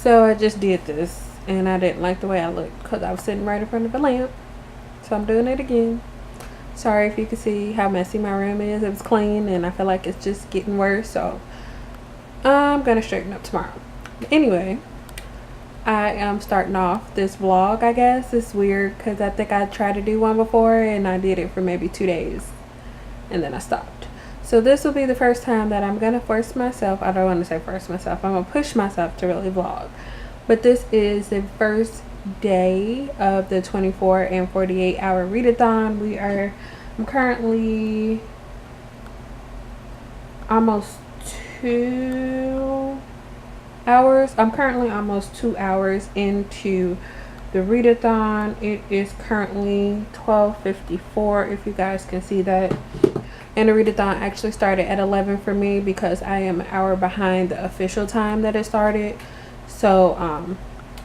So I just did this and I didn't like the way I looked because I was sitting right in front of the lamp. So I'm doing it again. Sorry if you can see how messy my room is. It was clean and I feel like it's just getting worse. So I'm going to straighten up tomorrow. Anyway, I am starting off this vlog, I guess. It's weird because I think I tried to do one before and I did it for maybe 2 days. And then I stopped. So this will be the first time that I'm going to force myself. I don't want to say force myself. I'm going to push myself to really vlog. But this is the first day of the 24 and 48 hour readathon. I'm currently almost 2 hours. I'm currently almost 2 hours into the readathon. It is currently 12:54, if you guys can see that. And the readathon actually started at 11 for me because I am an hour behind the official time that it started. So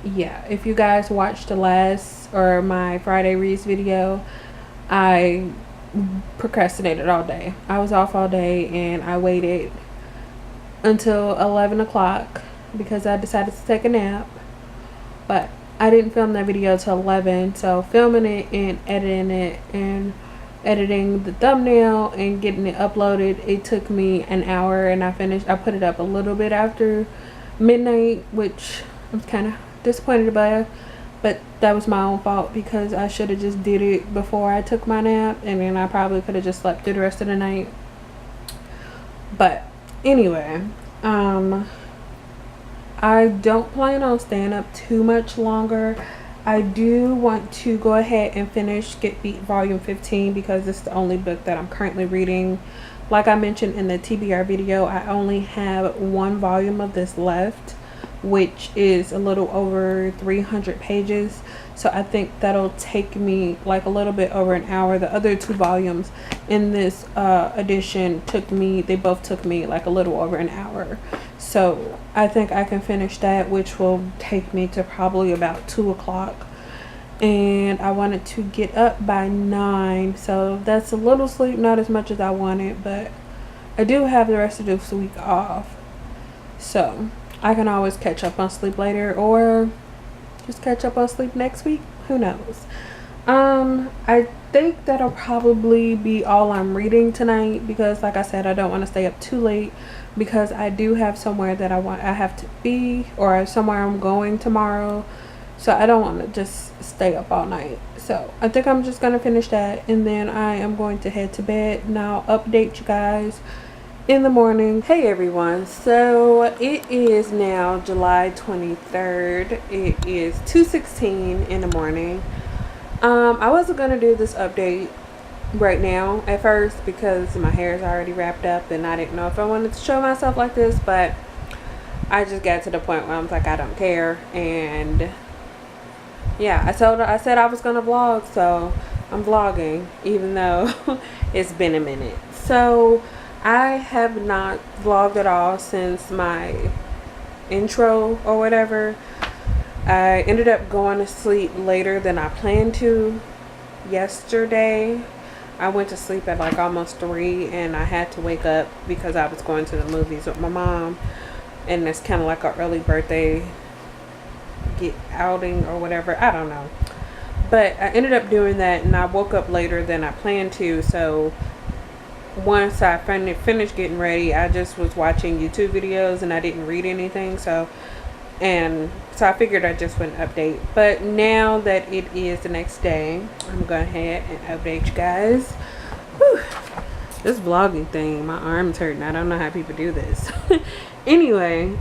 yeah, if you guys watched the last or my Friday reads video, I procrastinated all day. I was off all day and I waited until 11 o'clock because I decided to take a nap. But I didn't film that video till 11, so filming it and editing the thumbnail and getting it uploaded, it took me an hour, and I put it up a little bit after midnight, which I'm kind of disappointed about, but that was my own fault because I should have just did it before I took my nap, and then I probably could have just slept through the rest of the night. But anyway, I don't plan on staying up too much longer. I do want to go ahead and finish Get Beat Volume 15 because it's the only book that I'm currently reading. Like I mentioned in the TBR video, I only have one volume of this left, which is a little over 300 pages. So I think that'll take me like a little bit over an hour. The other 2 volumes in this edition they both took me like a little over an hour. So I think I can finish that, which will take me to probably about 2 o'clock. And I wanted to get up by 9, so that's a little sleep, not as much as I wanted, but I do have the rest of this week off, so I can always catch up on sleep later or just catch up on sleep next week. Who knows? I think that'll probably be all I'm reading tonight because, like I said, I don't want to stay up too late because I do have somewhere that I have to be, or somewhere I'm going tomorrow. So I don't want to just stay up all night. So I think I'm just going to finish that, and then I am going to head to bed. And I'll update you guys in the morning. Hey everyone, so it is now July 23rd. It is 2:16 in the morning. I wasn't going to do this update right now at first because my hair is already wrapped up and I didn't know if I wanted to show myself like this, but I just got to the point where I'm like, I don't care. And yeah, I said I was gonna vlog, so I'm vlogging even though it's been a minute. So I have not vlogged at all since my intro or whatever. I ended up going to sleep later than I planned to yesterday. I went to sleep at like almost 3 and I had to wake up because I was going to the movies with my mom, and it's kind of like an early birthday outing or whatever, I don't know, but I ended up doing that and I woke up later than I planned to. So once I finished getting ready, I just was watching YouTube videos and I didn't read anything, so I figured I just wouldn't update. But now that it is the next day, I'm going ahead and update you guys. Whew. This vlogging thing, my arm's hurting. I don't know how people do this. Anyway,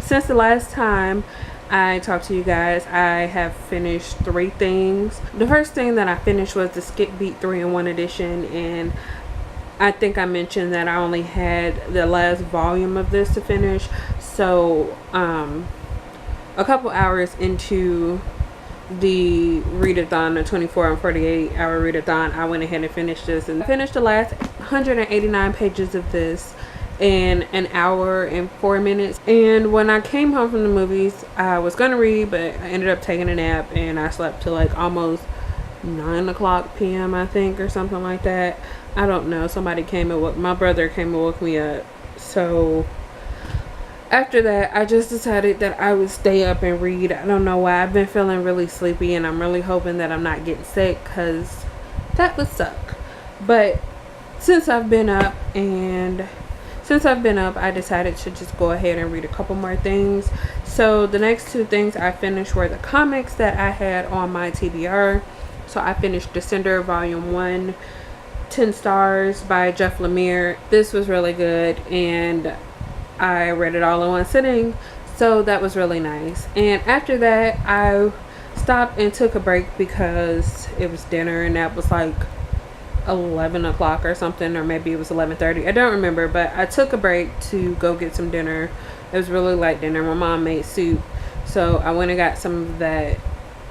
since the last time I talked to you guys, I have finished 3 things. The first thing that I finished was the Skip Beat 3-in-1 edition, and I think I mentioned that I only had the last volume of this to finish. So a couple hours into the readathon, the 24 and 48 hour readathon, I went ahead and finished this, and finished the last 189 pages of this in an hour and 4 minutes. And when I came home from the movies, I was gonna read, but I ended up taking a nap and I slept till like almost 9 o'clock p.m. I think, or something like that. I don't know, somebody came and my brother came and woke me up. So after that, I just decided that I would stay up and read. I don't know why. I've been feeling really sleepy, and I'm really hoping that I'm not getting sick, because that would suck. But since I've been up, I decided to just go ahead and read a couple more things. So the next two things I finished were the comics that I had on my TBR. So I finished Descender Volume 1, 10 Stars by Jeff Lemire. This was really good, and I read it all in one sitting, so that was really nice. And after that, I stopped and took a break because it was dinner, and that was like 11 o'clock or something, or maybe it was 11:30. I don't remember, but I took a break to go get some dinner. It was really light dinner. My mom made soup, so I went and got some of that,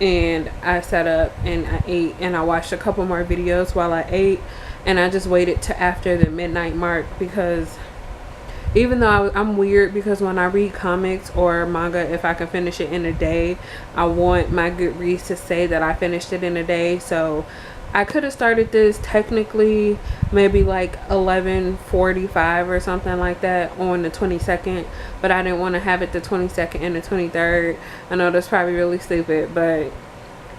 and I sat up and I ate, and I watched a couple more videos while I ate, and I just waited to after the midnight mark, because even though I'm weird, because when I read comics or manga, if I can finish it in a day, I want my Goodreads to say that I finished it in a day. So I could have started this technically maybe like 11:45 or something like that on the 22nd, but I didn't want to have it the 22nd and the 23rd. I know that's probably really stupid, but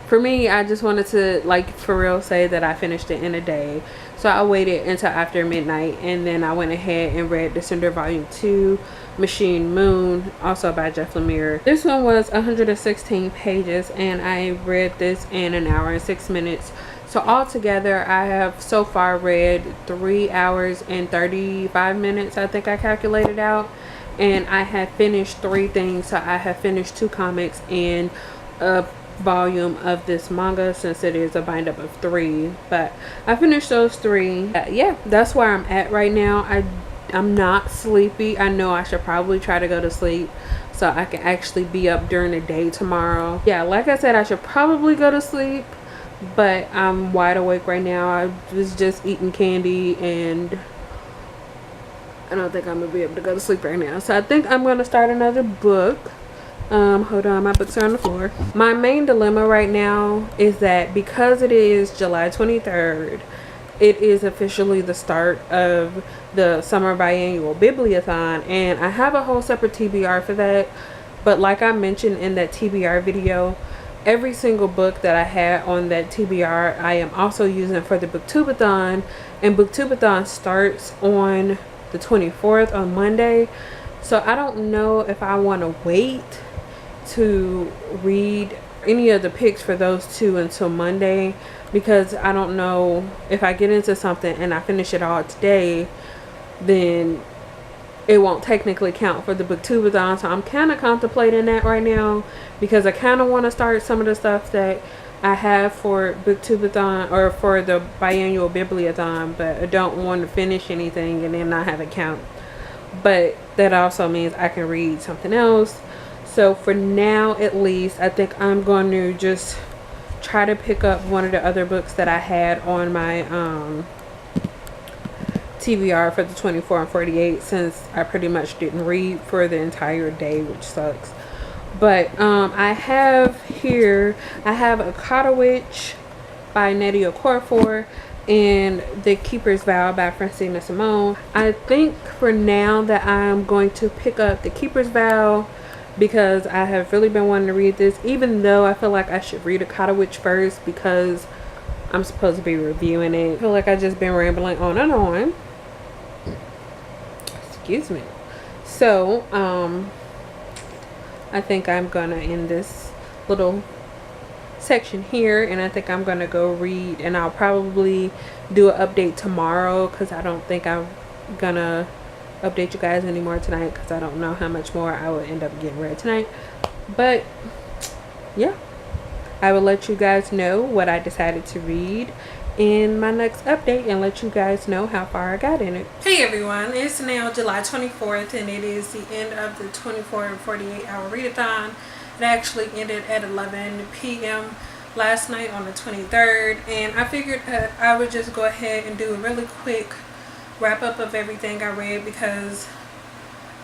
for me, I just wanted to, like, for real say that I finished it in a day. So I waited until after midnight, and then I went ahead and read Descender Volume 2, Machine Moon, also by Jeff Lemire. This one was 116 pages, and I read this in an hour and 6 minutes. So altogether, I have so far read 3 hours and 35 minutes, I think I calculated out. And I have finished 3 things. So I have finished 2 comics and a volume of this manga, since it is a bind up of 3, but I finished those 3. Yeah, that's where I'm at right now. I'm not sleepy. I know I should probably try to go to sleep so I can actually be up during the day tomorrow. Yeah, like I said, I should probably go to sleep, but I'm wide awake right now. I was just eating candy, and I don't think I'm gonna be able to go to sleep right now, so I think I'm gonna start another book. Hold on, my books are on the floor. My main dilemma right now is that because it is July 23rd, it is officially the start of the summer biannual Bibliothon, and I have a whole separate TBR for that. But like I mentioned in that TBR video, every single book that I had on that TBR, I am also using for the Booktubeathon, and Booktubeathon starts on the 24th on Monday. So I don't know if I want to wait to read any of the picks for those 2 until Monday, because I don't know if I get into something and I finish it all today, then it won't technically count for the Booktubeathon. So I'm kind of contemplating that right now, because I kind of want to start some of the stuff that I have for Booktubeathon or for the biannual Bibliothon, but I don't want to finish anything and then not have it count. But that also means I can read something else. So for now, at least, I think I'm going to just try to pick up one of the other books that I had on my TBR for the 24 and 48, since I pretty much didn't read for the entire day, which sucks. But I have a Cottawitch by Nnedi Okorafor and The Keeper's Vow by Francina Simone. I think for now that I'm going to pick up The Keeper's Vow, because I have really been wanting to read this, even though I feel like I should read A Cottawitch first, because I'm supposed to be reviewing it. I feel like I've just been rambling on and on. Excuse me. So, I think I'm gonna end this little section here, and I think I'm gonna go read, and I'll probably do an update tomorrow, because I don't think I'm gonna update you guys anymore tonight, because I don't know how much more I will end up getting read tonight. But yeah, I will let you guys know what I decided to read in my next update, and let you guys know how far I got in it. Hey everyone, it's now July 24th, and it is the end of the 24 and 48 hour readathon. It actually ended at 11 p.m. last night on the 23rd, and I figured that I would just go ahead and do a really quick wrap up of everything I read, because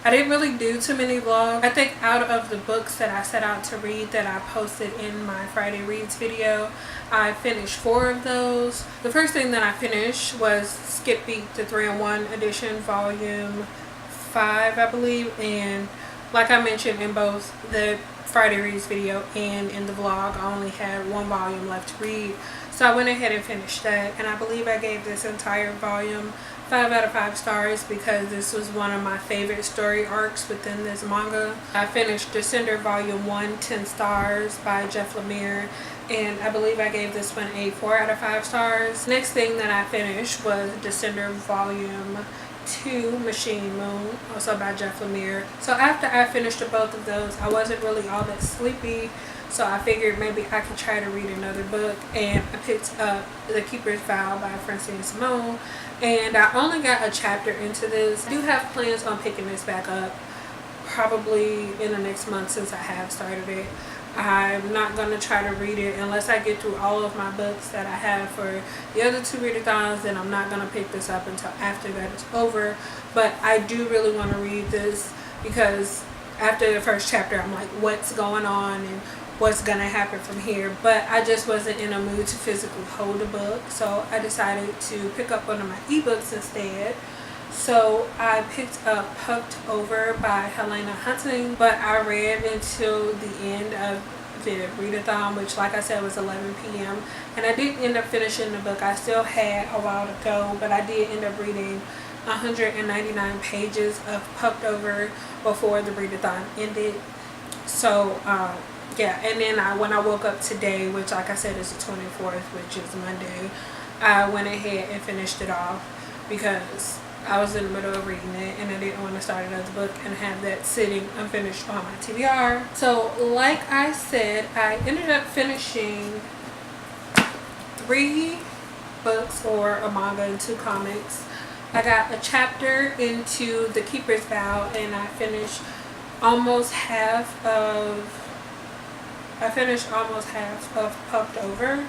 I didn't really do too many vlogs. I think out of the books that I set out to read that I posted in my Friday Reads video, I finished 4 of those. The first thing that I finished was Skip Beat, the 3-in-1 edition, volume 5, I believe, and Like I mentioned in both the Friday Reads video and in the vlog, I only had one volume left to read. So I went ahead and finished that, and I believe I gave this entire volume 5 out of 5 stars because this was one of my favorite story arcs within this manga. I finished Descender Volume 1, 10 stars by Jeff Lemire, and I believe I gave this one a 4 out of 5 stars. Next thing that I finished was Descender Volume 2, Machine Moon, also by Jeff Lemire. So after I finished both of those, I wasn't really all that sleepy, so I figured maybe I could try to read another book, and I picked up The Keeper's Vow by Francine Simone, and I only got a chapter into this. I do have plans on picking this back up probably in the next month since I have started it. I'm not going to try to read it unless I get through all of my books that I have for the other 2 readathons. Then I'm not going to pick this up until after that is over. But I do really want to read this because after the first chapter I'm like, what's going on and what's going to happen from here. But I just wasn't in a mood to physically hold a book, so I decided to pick up one of my ebooks instead. So I picked up Pucked Over by Helena Hunting, but I read until the end of the readathon, which like I said was 11 p.m. and I did end up finishing the book. I still had a while to go, but I did end up reading 199 pages of Pucked Over before the readathon ended. So yeah, and then when I woke up today, which like I said is the 24th, which is Monday, I went ahead and finished it off because I was in the middle of reading it and I didn't want to start another book and have that sitting unfinished on my TBR. So like I said, I ended up finishing 3 books or a manga and 2 comics. I got a chapter into The Keeper's Vow and I finished almost half of Pucked Over.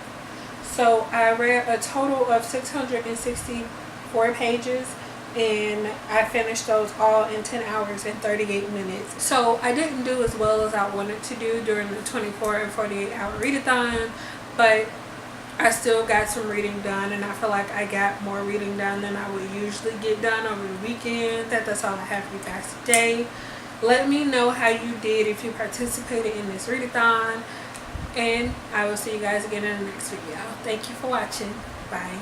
So I read a total of 664 pages and I finished those all in 10 hours and 38 minutes. So I didn't do as well as I wanted to do during the 24 and 48 hour readathon, but I still got some reading done, and I feel like I got more reading done than I would usually get done over the weekend. That's all I have for you guys today. Let me know how you did if you participated in this readathon, and I will see you guys again in the next video. Thank you for watching. Bye.